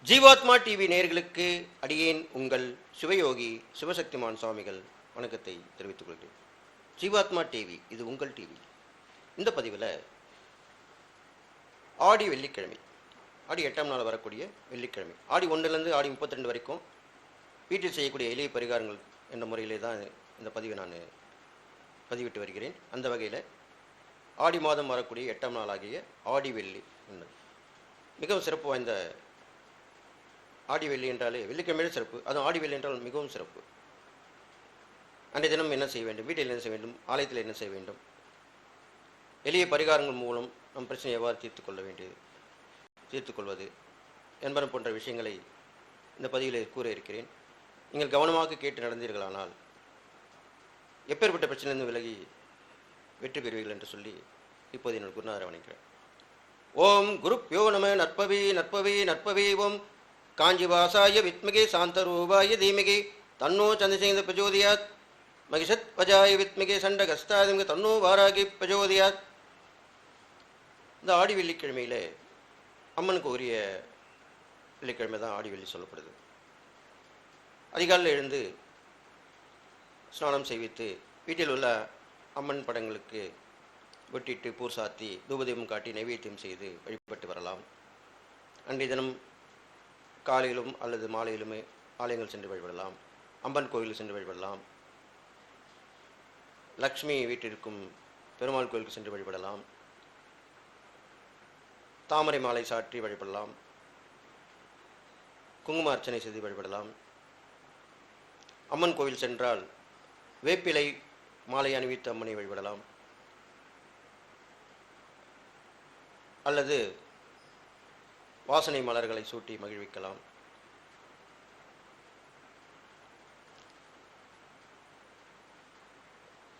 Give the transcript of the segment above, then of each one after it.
ஜீவாத்மா டிவி நேயர்களுக்கு அடியேன் உங்கள் சிவயோகி சிவசக்திமான் சுவாமிகள் வணக்கத்தை தெரிவித்துக் கொள்கிறேன். ஜீவாத்மா டிவி இது உங்கள் டிவி. இந்த பதிவில் ஆடி வெள்ளிக்கிழமை, ஆடி 8ஆம் நாள் வரக்கூடிய வெள்ளிக்கிழமை, ஆடி 1லேருந்து ஆடி 32 வரைக்கும் வீட்டில் செய்யக்கூடிய எளிய பரிகாரங்கள் என்ற முறையிலே தான் இந்த பதிவை நான் பதிவிட்டு வருகிறேன். அந்த வகையில் ஆடி மாதம் வரக்கூடிய 8ஆம் நாள் ஆகிய ஆடி வெள்ளி மிகவும் சிறப்பு வாய்ந்த ஆடி வெள்ளி என்றாலே வெள்ளிக்கிழமையிலே சிறப்பு, அதுவும் ஆடி வெள்ளி என்றால் மிகவும் சிறப்பு. அன்றைய தினம் என்ன செய்ய வேண்டும், வீட்டில் என்ன செய்ய வேண்டும், ஆலயத்தில் என்ன செய்ய வேண்டும், எளிய பரிகாரங்கள் மூலம் நம் பிரச்சனை எவ்வாறு தீர்த்துக்கொள்வது என்பன போன்ற விஷயங்களை இந்த பதிவில் கூற இருக்கிறேன். நீங்கள் கவனமாக கேட்டு நடந்தீர்களானால் எப்பேற்பட்ட பிரச்சனையிலிருந்து விலகி வெற்றி பெறுவீர்கள் என்று சொல்லி இப்போது என்னோட குருநாதரை வணங்குகிறேன். ஓம் குருப்யோ நம நற்பவி நற்பவி நற்பவி. ஓம் காஞ்சிவாசாய வித்மகே சாந்தரூபாய தீமகே தன்னோ சந்திரசேகர பிரஜோதியாத். மகிஷத் வஜாய வித்மகே சண்டகஸ்தாதிமகே தன்னோ வாராகி பிரஜோதியாத். இந்த ஆடி வெள்ளிக்கிழமையில் அம்மனுக்கு உரிய வெள்ளிக்கிழமை தான் ஆடி வெள்ளி சொல்லப்படுது. அதிகாலையில் எழுந்து ஸ்நானம் செய்வித்து வீட்டில் உள்ள அம்மன் படங்களுக்கு வெட்டிட்டு பூர் சாத்தி தூபதீபம் காட்டி நைவேத்தியம் செய்து வழிபட்டு வரலாம். அன்றைய தினம் காலையிலும் அல்லது மாலையிலுமே ஆலயங்கள் சென்று வழிபடலாம், அம்மன் கோயிலில் சென்று வழிபடலாம், லக்ஷ்மி வீட்டிற்கும் பெருமாள் கோயிலுக்கு சென்று வழிபடலாம், தாமரை மாலை சாற்றி வழிபடலாம், குங்கும அர்ச்சனை செய்து வழிபடலாம். அம்மன் கோவில் சென்றால் வேப்பிலை மாலை அணிவித்து அம்மனை வழிபடலாம், அல்லது வாசனை மலர்களை சூட்டி மகிழ்விக்கலாம்.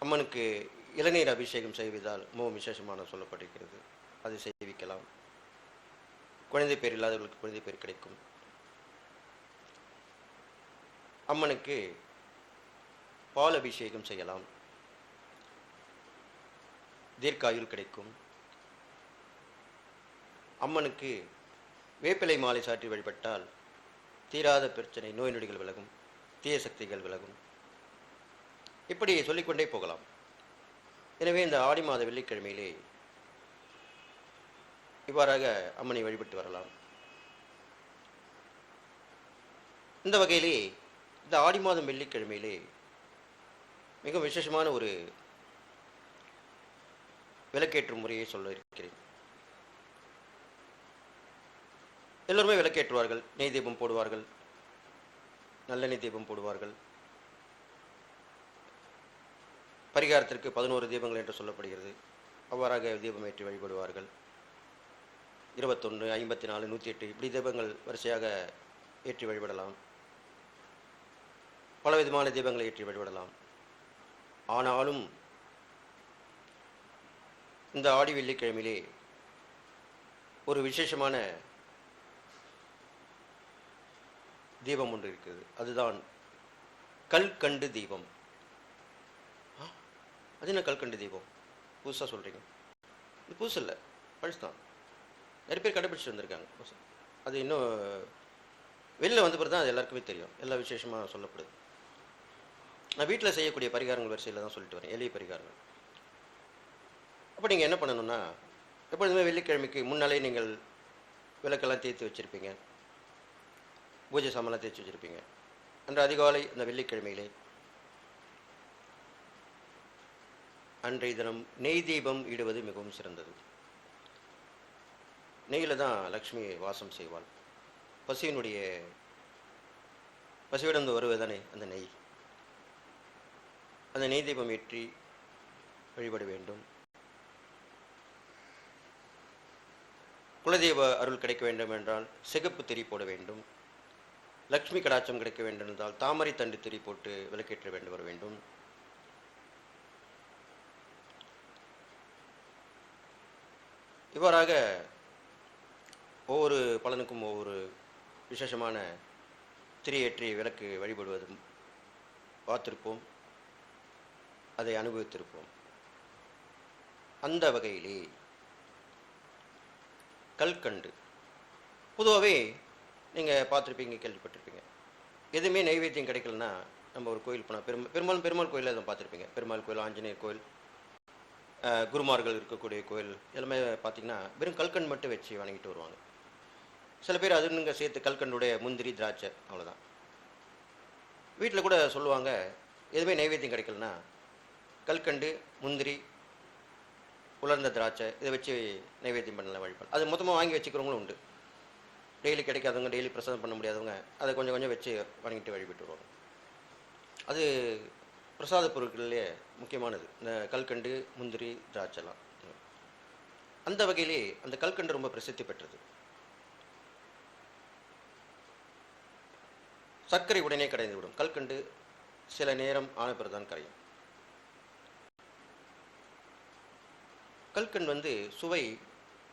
அம்மனுக்கு இளநீர் அபிஷேகம் செய்வதால் மிகவும் விசேஷமான சொல்லப்பட்டிருக்கிறது, அதை செய்விக்கலாம். குழந்தை பேர் இல்லாதவர்களுக்கு குழந்தை பேர் கிடைக்கும். அம்மனுக்கு பால் அபிஷேகம் செய்யலாம், தீர்க்காயுள் கிடைக்கும். அம்மனுக்கு வேப்பிலை மாலை சாற்றி வழிபட்டால் தீராத பிரச்சனை, நோய் நொடிகள் விலகும், தீய சக்திகள் விலகும். இப்படி சொல்லிக்கொண்டே போகலாம். எனவே இந்த ஆடி மாத வெள்ளிக்கிழமையிலே இவ்வாறாக அம்மனை வழிபட்டு வரலாம். இந்த வகையிலே இந்த ஆடி மாதம் வெள்ளிக்கிழமையிலே மிக விசேஷமான ஒரு விளக்கேற்றும் முறையை சொல்ல இருக்கிறேன். எல்லோருமே விளக்கேற்றுவார்கள், நெய் தீபம் போடுவார்கள், நல்லெண்ணெய் தீபம் போடுவார்கள். பரிகாரத்திற்கு 11 தீபங்கள் என்று சொல்லப்படுகிறது. அவ்வாறாக தீபம் ஏற்றி வழிபடுவார்கள். 21, 54, 108 இப்படி தீபங்கள் வரிசையாக ஏற்றி வழிபடலாம். பலவிதமான தீபங்களை ஏற்றி வழிபடலாம். ஆனாலும் இந்த ஆடி வெள்ளிக்கிழமையிலே ஒரு விசேஷமான தீபம் ஒன்று இருக்கிறது. அதுதான் கல்கண்டு தீபம். அது என்ன கல்கண்டு தீபம்? புதுசாக சொல்கிறீங்க? இது புதுசு இல்லை, பழசு தான். நிறைய பேர் கடைபிடிச்சிட்டு வந்திருக்காங்க. அது இன்னும் வெளியில் வந்த பிறகு தான் அது எல்லாருக்குமே தெரியும், எல்லா விசேஷமாக சொல்லப்படுது. நான் வீட்டில் செய்யக்கூடிய பரிகாரங்கள் வரிசையில் தான் சொல்லிட்டு வரேன், எளிய பரிகாரங்கள். அப்போ நீங்கள் என்ன பண்ணணும்னா, எப்பொழுதுமே வெள்ளிக்கிழமைக்கு முன்னாலே நீங்கள் விளக்கெல்லாம் தேய்த்து வச்சுருப்பீங்க, பூஜை சாமான்லாம் தேய்ச்சி வச்சுருப்பீங்க. அன்று அதிகாலை அந்த வெள்ளிக்கிழமையிலே அன்றைய தினம் நெய் தீபம் இடுவது மிகவும் சிறந்தது. நெய்யில் தான் லக்ஷ்மி வாசம் செய்வாள். பசியிடம் வருவதானே அந்த நெய். அந்த நெய் தீபம் ஏற்றி வழிபட வேண்டும். குலதெய்வ அருள் கிடைக்க வேண்டும் என்றால் சிகப்பு திரி போட வேண்டும். லக்ஷ்மி கடாட்சம் கிடைக்க வேண்டும் என்றால் தாமரை தண்டு திரி போட்டு விளக்கேற்ற வேண்டும் வர வேண்டும். இவ்வாறாக ஒவ்வொரு பலனுக்கும் ஒவ்வொரு விசேஷமான திரியேற்றி விளக்கு வழிபடுவதும் பார்த்திருப்போம், அதை அனுபவித்திருப்போம். அந்த வகையிலே கல்கண்டு பொதுவாகவே நீங்கள் பார்த்துருப்பீங்க, கேள்விப்பட்டிருப்பீங்க. எதுவுமே நைவேத்தியம் கிடைக்கலன்னா நம்ம ஒரு கோயில் போனால் பெரும்பாலும் பெருமாள் கோயிலில் எதுவும் பார்த்துருப்பீங்க. பெருமாள் கோயில், ஆஞ்சநேயர் கோயில், குருமார்கள் இருக்கக்கூடிய கோயில் எல்லாமே பார்த்தீங்கன்னா வெறும் கல்கண்டு மட்டும் வச்சு வணங்கிட்டு வருவாங்க. சில பேர் அதுங்க சேர்த்து கல்கண்டுடைய முந்திரி, திராட்சை, அவ்வளோதான். வீட்டில் கூட சொல்லுவாங்க, எதுவுமே நைவேத்தியம் கிடைக்கலன்னா கல்கண்டு, முந்திரி, உலர்ந்த திராட்சை இதை வச்சு நைவேத்தியம் பண்ணலாம் வழிபாடு. அது மொத்தமாக வாங்கி வச்சுக்கிறவங்களும் உண்டு. டெய்லி கிடைக்காதவங்க, டெய்லி பிரசாதம் பண்ண முடியாதவங்க அதை கொஞ்சம் கொஞ்சம் வச்சு வணங்கிட்டு வழிபட்டு வருவாங்க. அது பிரசாத பொருட்கள்லேயே முக்கியமானது இந்த கல்கண்டு, முந்திரி, திராட்சைலாம். அந்த வகையிலே அந்த கல்கண்டு ரொம்ப பிரசித்தி பெற்றது. சர்க்கரை உடனே கரைந்து விடும். கல்கண்டு சில நேரம் ஆன பிறகுதான் கரையும். கல்கண்டு சுவை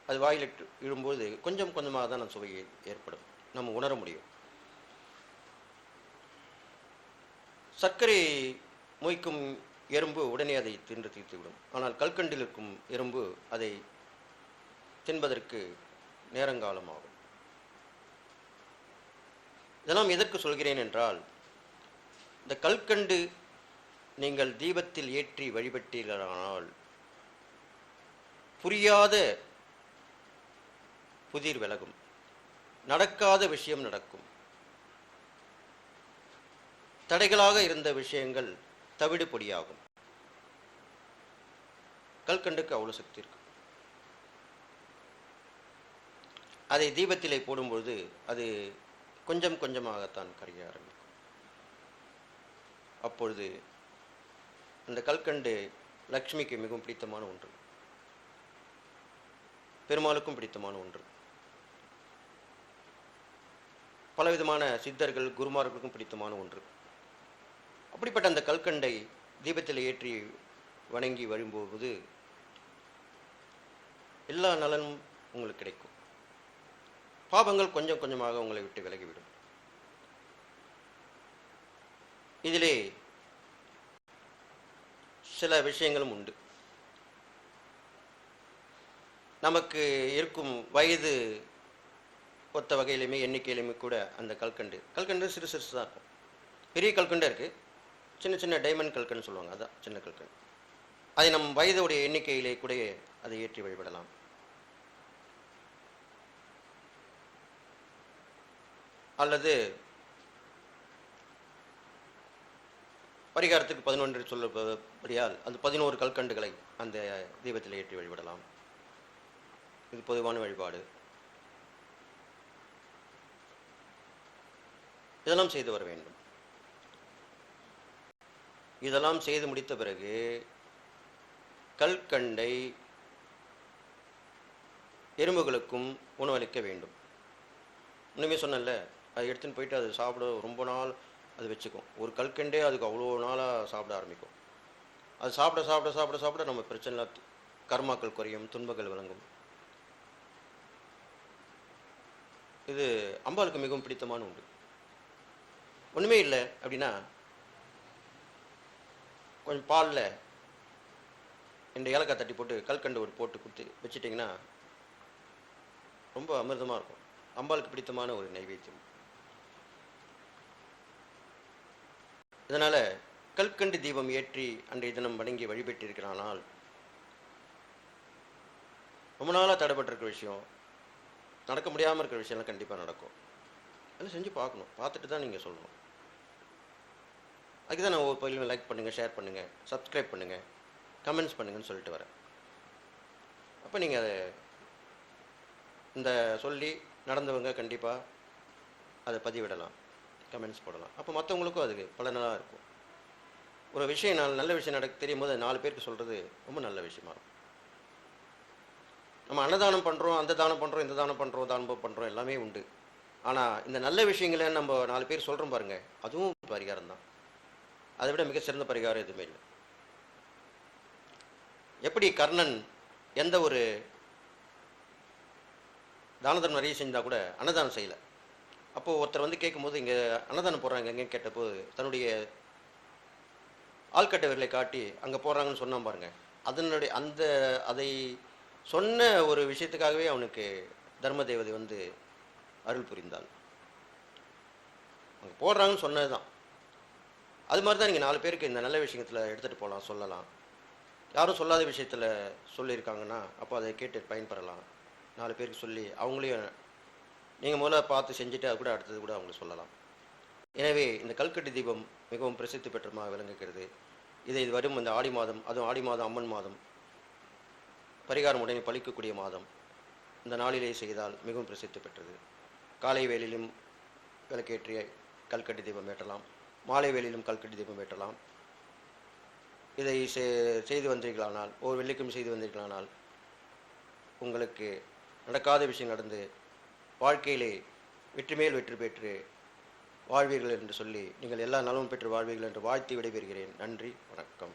அது வாயில் இழும்போது கொஞ்சம் கொஞ்சமாக தான் அந்த சுவை ஏற்படும், நம்ம உணர முடியும். சர்க்கரை மொய்க்கும் எறும்பு உடனே அதை தின்று தீர்த்துவிடும். ஆனால் கல்கண்டில் இருக்கும் எறும்பு அதை தின்பதற்கு நேரங்காலமாகும். இதெல்லாம் எதற்கு சொல்கிறேன் என்றால், இந்த கல்கண்டு நீங்கள் தீபத்தில் ஏற்றி வழிபட்டீர்களானால் புரியாத புதிர் விலகும், நடக்காத விஷயம் நடக்கும், தடைகளாக இருந்த விஷயங்கள் தவிடு பொடியாகும். கல்கண்டுக்கு அவ்வளோ சக்தி இருக்கு. அதை தீபத்திலே போடும்பொழுது அது கொஞ்சம் கொஞ்சமாகத்தான் கரைய ஆரம்பிக்கும். அப்பொழுது அந்த கல்கண்டு லக்ஷ்மிக்கு மிகவும் பிடித்தமான ஒன்று, பெருமாளுக்கும் பிடித்தமான ஒன்று. பலவிதமான சித்தர்கள், குருமார்களுக்கும் பிடித்தமான ஒன்று. அப்படிப்பட்ட அந்த கல்கண்டை தீபத்தில் ஏற்றி வணங்கி வரும்போது எல்லா நலனும் உங்களுக்கு கிடைக்கும். பாவங்கள் கொஞ்சம் கொஞ்சமாக உங்களை விட்டு விலகிவிடும். இதிலே சில விஷயங்களும் உண்டு. நமக்கு இருக்கும் வயது ஒத்த வகையிலுமே எண்ணிக்கையிலுமே கூட அந்த கல்கண்டு சிறு சிறுசு தான் இருக்கும். பெரிய கல்கண்டு இருக்குது, சின்ன சின்ன டைமண்ட் கல்கண்டு சொல்லுவாங்க, அதான் சின்ன கல்கண்டு. அதை நம் வயதுடைய எண்ணிக்கையிலே கூட அதை ஏற்றி வழிபடலாம். அல்லது பரிகாரத்துக்கு 11 சொல்லப்படியால் அந்த 11 கல்கண்டுகளை அந்த தீபத்தில் ஏற்றி வழிபடலாம். இது பொதுவான வழிபாடு. இதெல்லாம் செய்து வர வேண்டும். இதெல்லாம் செய்து முடித்த பிறகு கல்கண்டை எறும்புகளுக்கும் உணவளிக்க வேண்டும். இன்னுமே சொன்னல, அதை எடுத்துன்னு போயிட்டு அது சாப்பிட ரொம்ப நாள் அது வச்சுக்கும். ஒரு கல்கண்டே அதுக்கு அவ்வளோ நாளாக சாப்பிட ஆரம்பிக்கும். அது சாப்பிட சாப்பிட சாப்பிட சாப்பிட நம்ம பிரச்சனை கர்மாக்கள் குறையும், துன்பங்கள் விளங்கும். இது அம்பாளுக்கு மிகவும் பிடித்தமான உண்டு. ஒன்றுமே இல்லை அப்படின்னா கொஞ்சம் பாலில் 2 ஏலக்காய் தட்டி போட்டு கல்கண்டு ஒரு போட்டு கொடுத்து வச்சுட்டிங்கன்னா ரொம்ப அமிர்தமாக இருக்கும். அம்பாளுக்கு பிடித்தமான ஒரு நைவேத்தியம். இதனால் கல்கண்டு தீபம் ஏற்றி அன்றைய தினம் வணங்கி வழிபட்டிருக்கிறானால் ரொம்ப நாளாக தடைப்பட்டிருக்கிற விஷயம், நடக்க முடியாமல் இருக்கிற விஷயம்லாம் கண்டிப்பாக நடக்கும். அதெல்லாம் செஞ்சு பார்க்கணும், பார்த்துட்டு தான் நீங்கள் சொல்லணும். அதுக்கு தான் நான் ஒவ்வொரு பயிலும் லைக் பண்ணுங்கள், ஷேர் பண்ணுங்கள், சப்ஸ்கிரைப் பண்ணுங்கள், கமெண்ட்ஸ் பண்ணுங்கன்னு சொல்லிட்டு வரேன். அப்போ நீங்கள் அதை இந்த சொல்லி நடந்தவங்க கண்டிப்பாக அதை பதிவிடலாம், கமெண்ட்ஸ் போடலாம். அப்போ மற்றவங்களுக்கும் அது பலனாக இருக்கும். ஒரு விஷயம் நல்ல விஷயம் நடக்க தெரியும் போது 4 பேருக்கு சொல்கிறது ரொம்ப நல்ல விஷயமா இருக்கும். நம்ம அன்னதானம் பண்ணுறோம், அந்த தானம் பண்ணுறோம், இந்த தானம் பண்ணுறோம், தானம் பண்ணுறோம், எல்லாமே உண்டு. ஆனால் இந்த நல்ல விஷயங்களை நம்ம 4 பேர் சொல்கிறோம் பாருங்கள், அதுவும் பரிகாரம் தான். அதை விட மிக சிறந்த பரிகாரம் எதுவுமே இல்லை. எப்படி கர்ணன் எந்த ஒரு தானதம் நிறைய செஞ்சால் கூட அன்னதானம் செய்யலை. அப்போது ஒருத்தர் கேட்கும்போது இங்கே அன்னதானம் போடுறாங்க எங்கேன்னு கேட்டபோது தன்னுடைய ஆள்கட்ட விரலை காட்டி அங்கே போடுறாங்கன்னு சொன்னான் பாருங்க. அதனுடைய அதை சொன்ன ஒரு விஷயத்துக்காகவே அவனுக்கு தர்ம தேவதை அருள் புரிந்தாள். அங்கே போடுறாங்கன்னு சொன்னது தான். அது மாதிரி தான் நீங்கள் 4 பேருக்கு இந்த நல்ல விஷயத்தில் எடுத்துகிட்டு போகலாம், சொல்லலாம். யாரும் சொல்லாத விஷயத்தில் சொல்லியிருக்காங்கன்னா அப்போ அதை கேட்டு பயன்பெறலாம். 4 பேருக்கு சொல்லி அவங்களையும் நீங்கள் முதல்ல பார்த்து செஞ்சுட்டு அது கூட அடுத்தது கூட அவங்களுக்கு சொல்லலாம். எனவே இந்த கல்கட்டு தீபம் மிகவும் பிரசித்தி பெற்றமாக விளங்குகிறது. இதை வரும் இந்த ஆடி மாதம், அதுவும் ஆடி மாதம் அம்மன் மாதம், பரிகாரம் உடனே பலிக்கக்கூடிய மாதம், இந்த நாளிலே செய்தால் மிகவும் பிரசித்தி பெற்றது. காலை வேளையிலும் விளக்கேற்றிய கல்கட்டு தீபம் ஏற்றலாம், மாலை வேளையிலும் கல்கட்டு தீபம் ஏற்றலாம். இதை செய்து வந்தீர்களானால், ஒவ்வொரு வெள்ளிக்கும் செய்து வந்தீர்களானால், உங்களுக்கு நடக்காத விஷயம் நடந்து வாழ்க்கையிலே வெற்றி மேல் வெற்றி பெற்று வாழ்வீர்கள் என்று சொல்லி, நீங்கள் எல்லா நலமும் பெற்று வாழ்வீர்கள் என்று வாழ்த்தி விடைபெறுகிறேன். நன்றி, வணக்கம்.